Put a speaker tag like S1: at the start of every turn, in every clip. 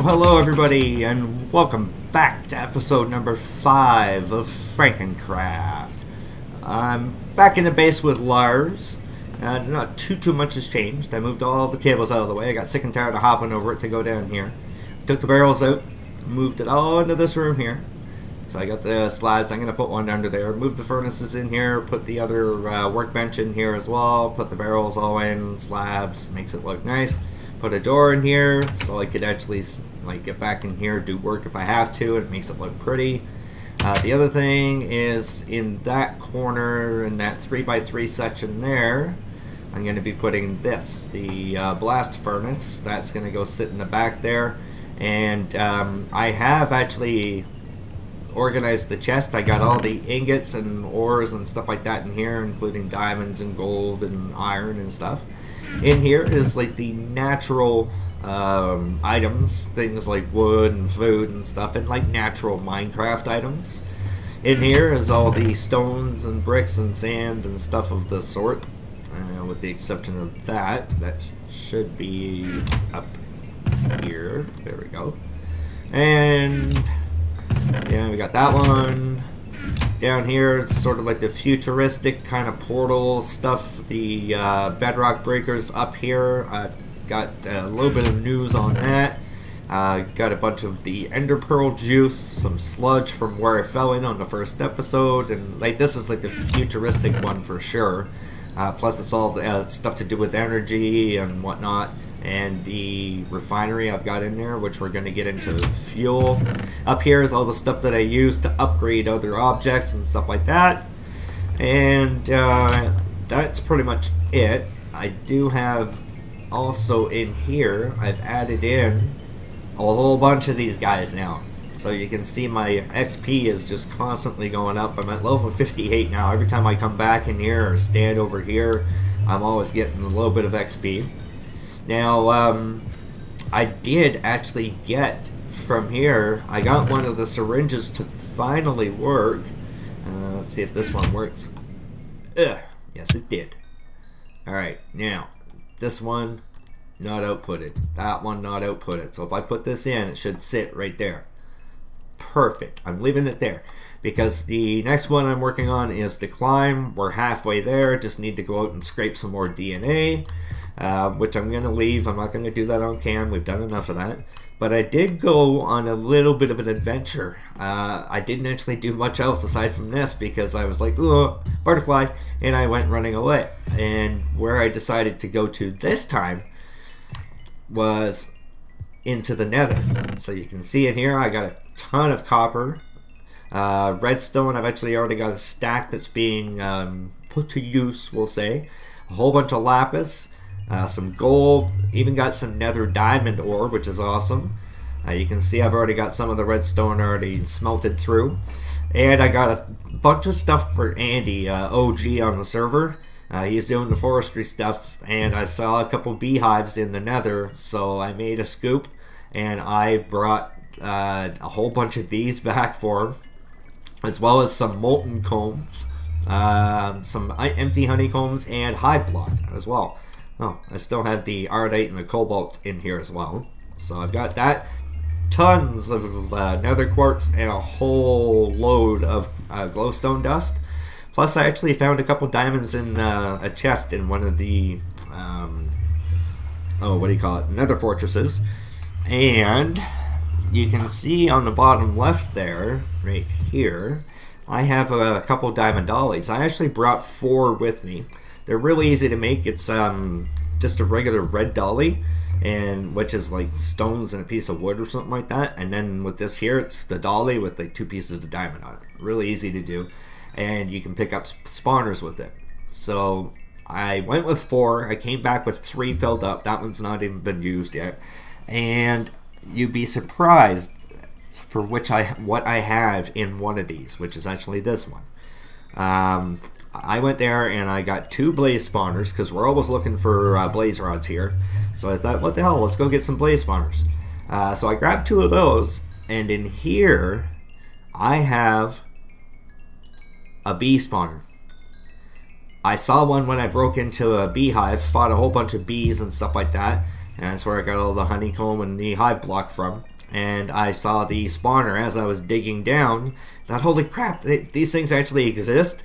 S1: Hello everybody, and welcome back to episode number 5 of FrankenCraft. I'm back in the base with Lars. Not too much has changed. I moved all the tables out of the way. I got sick and tired of hopping over it to go down here. Took the barrels out, moved it all into this room here. So I got the slabs. I'm going to put one under there. Move the furnaces in here, put the other workbench in here as well, put the barrels all in, slabs, makes it look nice. Put a door in here so I could actually get back in here, do work if I have to. It makes it look pretty. The other thing is in that corner, in that 3x3 section there, I'm going to be putting this, the blast furnace. That's going to go sit in the back there. And I have actually organized the chest. I got all the ingots and ores and stuff like that in here, including diamonds and gold and iron and stuff. In here is like the natural items, things like wood and food and stuff, and like natural Minecraft items. In here is all the stones and bricks and sand and stuff of the sort, with the exception of that. That should be up here. There we go. And yeah, we got that one. Down here, it's sort of like the futuristic kind of portal stuff. The bedrock breakers up here. I've got a little bit of news on that. Got a bunch of the ender pearl juice, some sludge from where I fell in on the first episode, and like this is like the futuristic one for sure. Plus it's all stuff to do with energy and whatnot, and the refinery I've got in there, which we're going to get into fuel. Up here is all the stuff that I use to upgrade other objects and stuff like that, and that's pretty much it. I do have also in here, I've added in a whole bunch of these guys now. So you can see my XP is just constantly going up. I'm at level 58 now. Every time I come back in here or stand over here, I'm always getting a little bit of XP. Now, I did actually get from here, I got one of the syringes to finally work. Let's see if this one works. Yes, it did. Alright, now, this one, not outputted. That one, not outputted. So if I put this in, it should sit right there. Perfect. I'm leaving it there because the next one I'm working on is the climb. We're halfway there. Just need to go out and scrape some more DNA, which I'm going to leave. I'm not going to do that on cam. We've done enough of that. But I did go on a little bit of an adventure. I didn't actually do much else aside from this because I was like, ooh, butterfly, and I went running away. And where I decided to go to this time was into the nether. So you can see in here I got a ton of copper, redstone. I've actually already got a stack that's being put to use, we'll say. A whole bunch of lapis, some gold, even got some nether diamond ore, which is awesome. You can see I've already got some of the redstone already smelted through, and I got a bunch of stuff for Andy, OG on the server. He's doing the forestry stuff, and I saw a couple beehives in the nether, so I made a scoop and I brought a whole bunch of these back for him, as well as some molten combs, some empty honeycombs, and hive block as well. Oh, I still have the ardite and the cobalt in here as well, so I've got that. Tons of nether quartz and a whole load of glowstone dust. Plus, I actually found a couple diamonds in a chest in one of the, nether fortresses. And you can see on the bottom left there, right here, I have a couple diamond dollies. I actually brought 4 with me. They're really easy to make. It's just a regular red dolly, and which is like stones and a piece of wood or something like that. And then with this here, it's the dolly with like 2 pieces of diamond on it. Really easy to do. And you can pick up spawners with it. So I went with 4. I came back with 3 filled up. That one's not even been used yet. And you'd be surprised for what I have in one of these, which is actually this one. I went there and I got 2 blaze spawners because we're always looking for blaze rods here. So I thought, what the hell? Let's go get some blaze spawners. So I grabbed 2 of those, and in here I have a bee spawner. I saw one when I broke into a beehive, fought a whole bunch of bees and stuff like that, And that's where I got all the honeycomb and the hive block from. And I saw the spawner as I was digging down. Thought, holy crap, these things actually exist.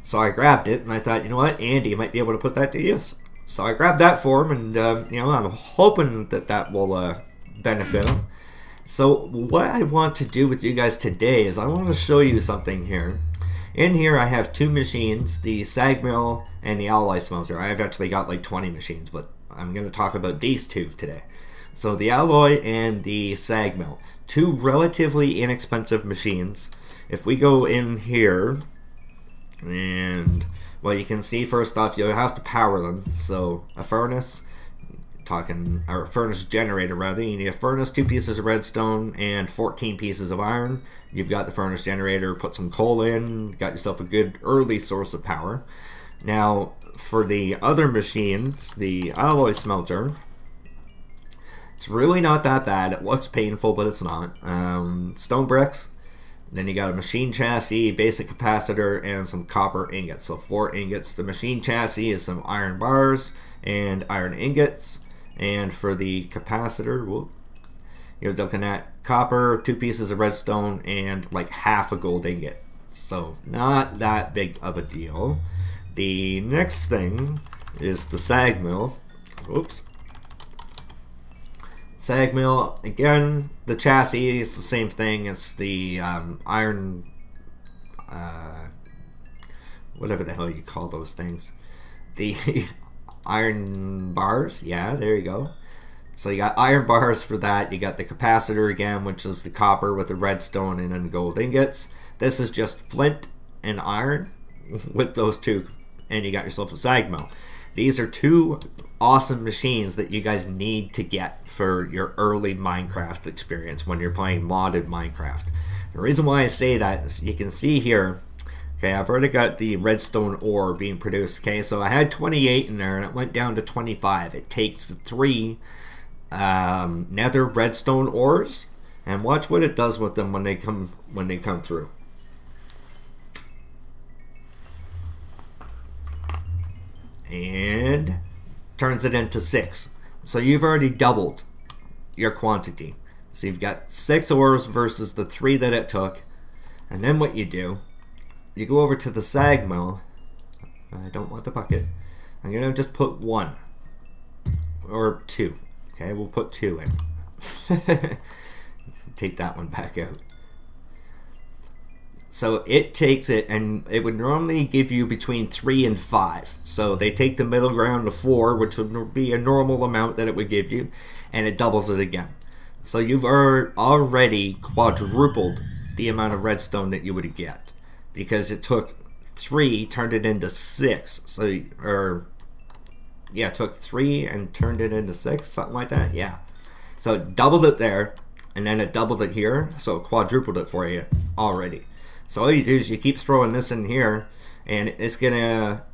S1: So I grabbed it, and I thought, you know what, Andy might be able to put that to use. So I grabbed that for him, and you know, I'm hoping that will benefit him. So what I want to do with you guys today is I want to show you something here. In here I have two machines, the sag mill and the alloy smelter. I've actually got like 20 machines, but I'm going to talk about these two today. So the alloy and the sag mill, two relatively inexpensive machines. If we go in here, and well, you can see first off you'll have to power them. So a furnace, or a furnace generator rather, you need a furnace, 2 pieces of redstone, and 14 pieces of iron. You've got the furnace generator, put some coal in, got yourself a good early source of power. Now for the other machines, the alloy smelter, it's really not that bad. It looks painful, but it's not. Stone bricks, then you got a machine chassis, basic capacitor, and some copper ingots. So 4 ingots. The machine chassis is some iron bars and iron ingots. And for the capacitor, you're looking at copper, 2 pieces of redstone, and like half a gold ingot. So not that big of a deal. The next thing is the sag mill. Oops. Sag mill, again, the chassis is the same thing as the iron, whatever the hell you call those things. The iron bars, yeah, there you go. So you got iron bars for that. You got the capacitor again, which is the copper with the redstone and then gold ingots. This is just flint and iron with those two, and you got yourself a sag mill. These are two awesome machines that you guys need to get for your early Minecraft experience when you're playing modded Minecraft. The reason why I say that is you can see here, okay, I've already got the redstone ore being produced. Okay, so I had 28 in there and it went down to 25. It takes 3 nether redstone ores, and watch what it does with them when they come through. And turns it into 6. So you've already doubled your quantity. So you've got 6 ores versus the 3 that it took. And then what you do, you go over to the sag mill. I don't want the bucket. I'm gonna just put 1 or 2. Okay, we'll put 2 in. Take that one back out. So it takes it, and it would normally give you between 3 and 5. So they take the middle ground of 4, which would be a normal amount that it would give you, and it doubles it again. So you've already quadrupled the amount of redstone that you would get, because it took 3, turned it into 6. So, it took 3 and turned it into 6, something like that. Yeah. So it doubled it there, and then it doubled it here, so it quadrupled it for you already. So all you do is you keep throwing this in here, and it's gonna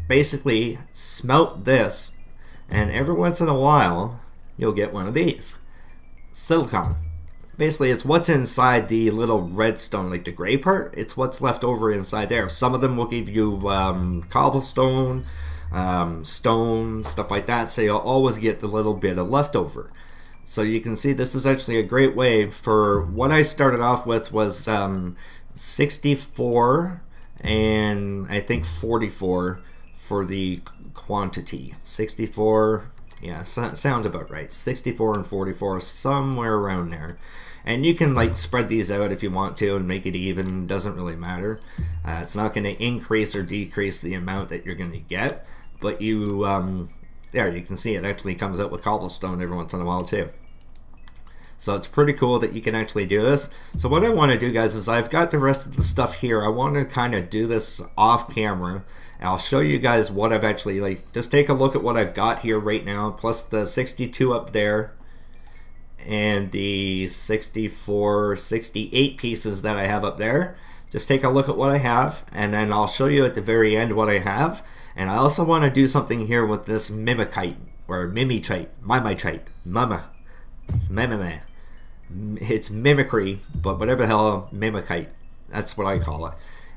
S1: basically smelt this, and every once in a while you'll get one of these. Silicon. Basically it's what's inside the little redstone, like the gray part, it's what's left over inside there. Some of them will give you cobblestone, stone, stuff like that, so you'll always get the little bit of leftover. So you can see this is actually a great way. For what I started off with was 64 and I think 44 for the quantity. 64, yeah, sounds about right. 64 and 44, somewhere around there. And you can like spread these out if you want to and make it even, doesn't really matter. It's not going to increase or decrease the amount that you're going to get, but you there you can see it actually comes out with cobblestone every once in a while too. So it's pretty cool that you can actually do this. So what I want to do, guys, is I've got the rest of the stuff here. I want to kind of do this off camera, and I'll show you guys what I've actually, like, just take a look at what I've got here right now, plus the 62 up there, and the 64, 68 pieces that I have up there. Just take a look at what I have, and then I'll show you at the very end what I have. And I also want to do something here with this mimikite, or mimichite, it's mimicry, but whatever the hell, mimikite, that's what I call it.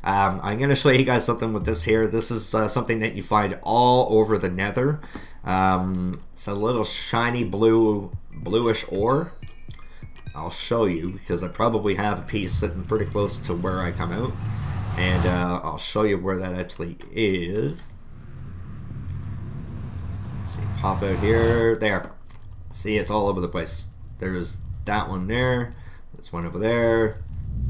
S1: I'm going to show you guys something with this here. This is something that you find all over the nether. It's a little shiny bluish ore. I'll show you because I probably have a piece sitting pretty close to where I come out. And I'll show you where that actually is. Let's see, pop out here. There. See, it's all over the place. There's that one there. There's one over there.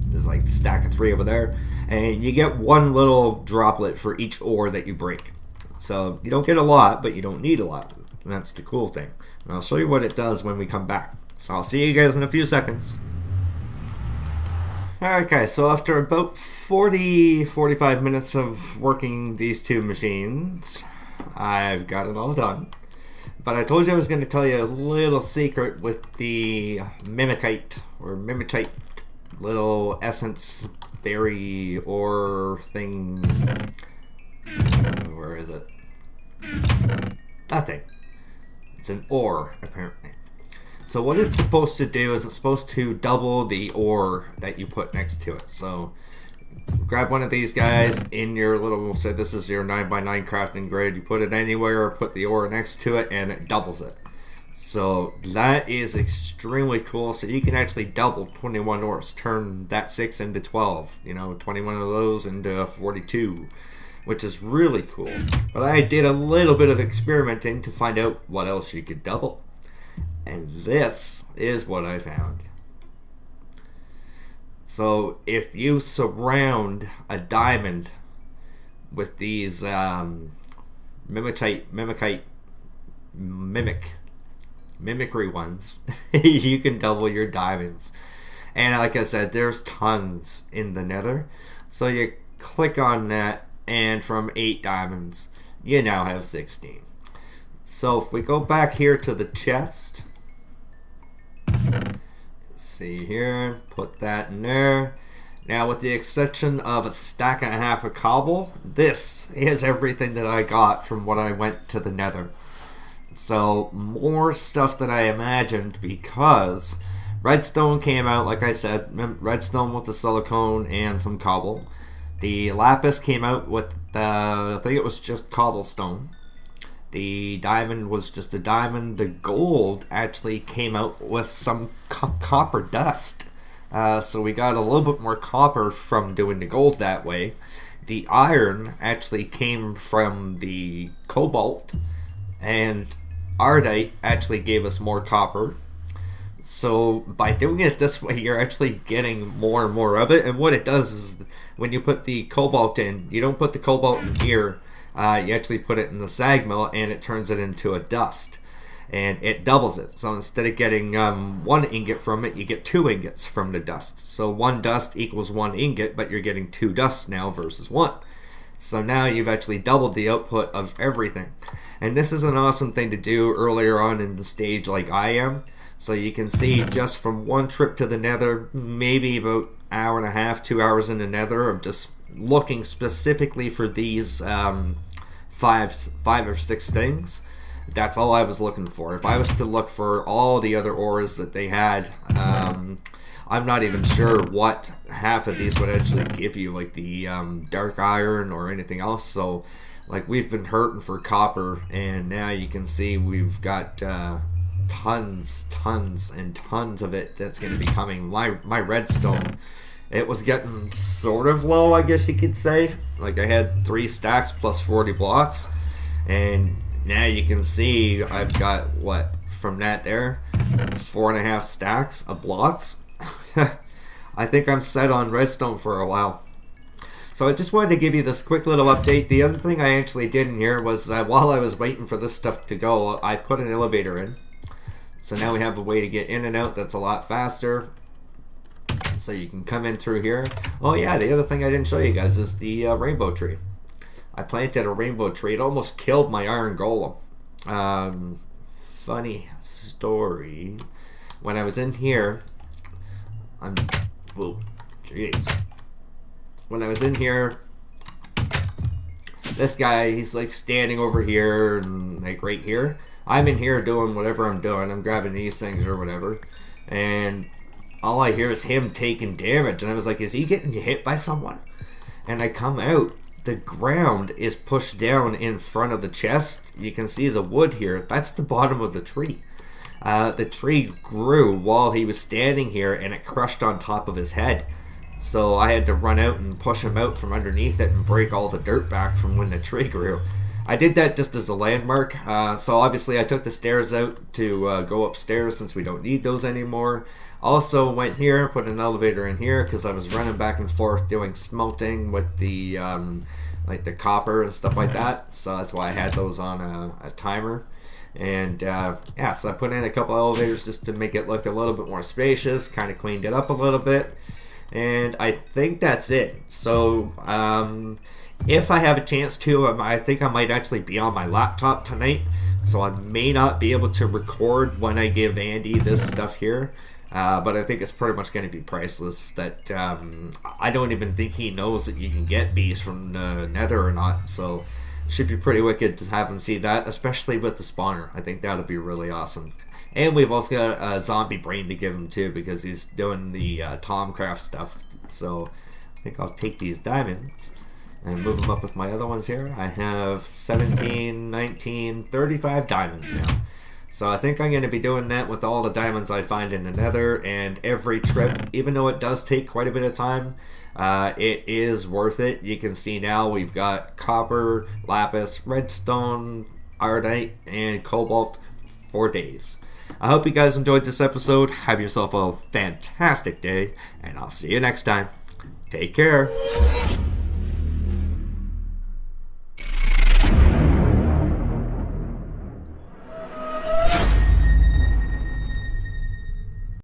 S1: There's like a stack of 3 over there. And you get one little droplet for each ore that you break. So you don't get a lot, but you don't need a lot. And that's the cool thing. And I'll show you what it does when we come back. So I'll see you guys in a few seconds. Okay, so after about 40-45 minutes of working these 2 machines, I've got it all done. But I told you I was going to tell you a little secret with the mimicite or mimitite little essence berry ore thing. Where is it? That thing. It's an ore, apparently. So what it's supposed to do is it's supposed to double the ore that you put next to it. So grab one of these guys in your little, say this is your 9x9 crafting grid, you put it anywhere or put the ore next to it and it doubles it. So that is extremely cool. So you can actually double 21 ores, turn that 6 into 12, you know, 21 of those into 42, which is really cool. But I did a little bit of experimenting to find out what else you could double. And this is what I found. So if you surround a diamond with these mimicry ones, you can double your diamonds. And like I said, there's tons in the nether. So you click on that, and from 8 diamonds, you now have 16. So if we go back here to the chest, see here, put that in there. Now with the exception of a stack and a half of cobble, this is everything that I got from what I went to the nether. So more stuff than I imagined, because redstone came out, like I said, redstone with the silicone and some cobble. The lapis came out with the, I think it was just cobblestone. The diamond was just a diamond. The gold actually came out with some copper dust. So we got a little bit more copper from doing the gold that way. The iron actually came from the cobalt. And ardite actually gave us more copper. So by doing it this way, you're actually getting more and more of it. And what it does is when you put the cobalt in, you don't put the cobalt in here. You actually put it in the sag mill and it turns it into a dust. And it doubles it. So instead of getting 1 ingot from it, you get 2 ingots from the dust. So 1 dust equals 1 ingot, but you're getting 2 dusts now versus 1. So now you've actually doubled the output of everything. And this is an awesome thing to do earlier on in the stage like I am. So you can see just from 1 trip to the nether, maybe about an hour and a half, 2 hours in the nether of just looking specifically for these 5 or 6 things. That's all I was looking for. If I was to look for all the other ores that they had, I'm not even sure what half of these would actually give you, like the dark iron or anything else. So like we've been hurting for copper, and now you can see we've got tons and tons of it that's going to be coming. My redstone, it was getting sort of low, I guess you could say. Like I had 3 stacks plus 40 blocks, and now you can see I've got, what, from that there, 4.5 stacks of blocks. I think I'm set on redstone for a while. So I just wanted to give you this quick little update. The other thing I actually did in here was while I was waiting for this stuff to go, I put an elevator in. So now we have a way to get in and out that's a lot faster. So you can come in through here. Oh yeah, the other thing I didn't show you guys is the rainbow tree. I planted a rainbow tree. It almost killed my iron golem. Funny story. When I was in here, whoa, jeez. When I was in here, this guy, he's like standing over here and like right here. I'm in here doing whatever I'm doing. I'm grabbing these things or whatever. And all I hear is him taking damage. And I was like, is he getting hit by someone? and I come out, the ground is pushed down in front of the chest. You can see the wood here. That's the bottom of the tree. The tree grew while he was standing here, and it crushed on top of his head. So I had to run out and push him out from underneath it and break all the dirt back from when the tree grew. I did that just as a landmark. So obviously I took the stairs out to go upstairs since we don't need those anymore. Also went here, put an elevator in here because I was running back and forth doing smelting with the like the copper and stuff like that. So that's why I had those on a timer. And yeah, so I put in a couple elevators just to make it look a little bit more spacious, kind of cleaned it up a little bit. And I think that's it. So if I have a chance to, I think I might actually be on my laptop tonight. So I may not be able to record when I give Andy this stuff here. But I think it's pretty much going to be priceless. That I don't even think he knows that you can get bees from the nether or not. So it should be pretty wicked to have him see that, especially with the spawner. I think that'll be really awesome. And we've also got a zombie brain to give him too, because he's doing the TomCraft stuff. So I think I'll take these diamonds and move them up with my other ones here. I have 17, 19, 35 diamonds now. So I think I'm going to be doing that with all the diamonds I find in the nether, and every trip, even though it does take quite a bit of time, it is worth it. You can see now we've got copper, lapis, redstone, ironite, and cobalt for days. I hope you guys enjoyed this episode. Have yourself a fantastic day, and I'll see you next time. Take care.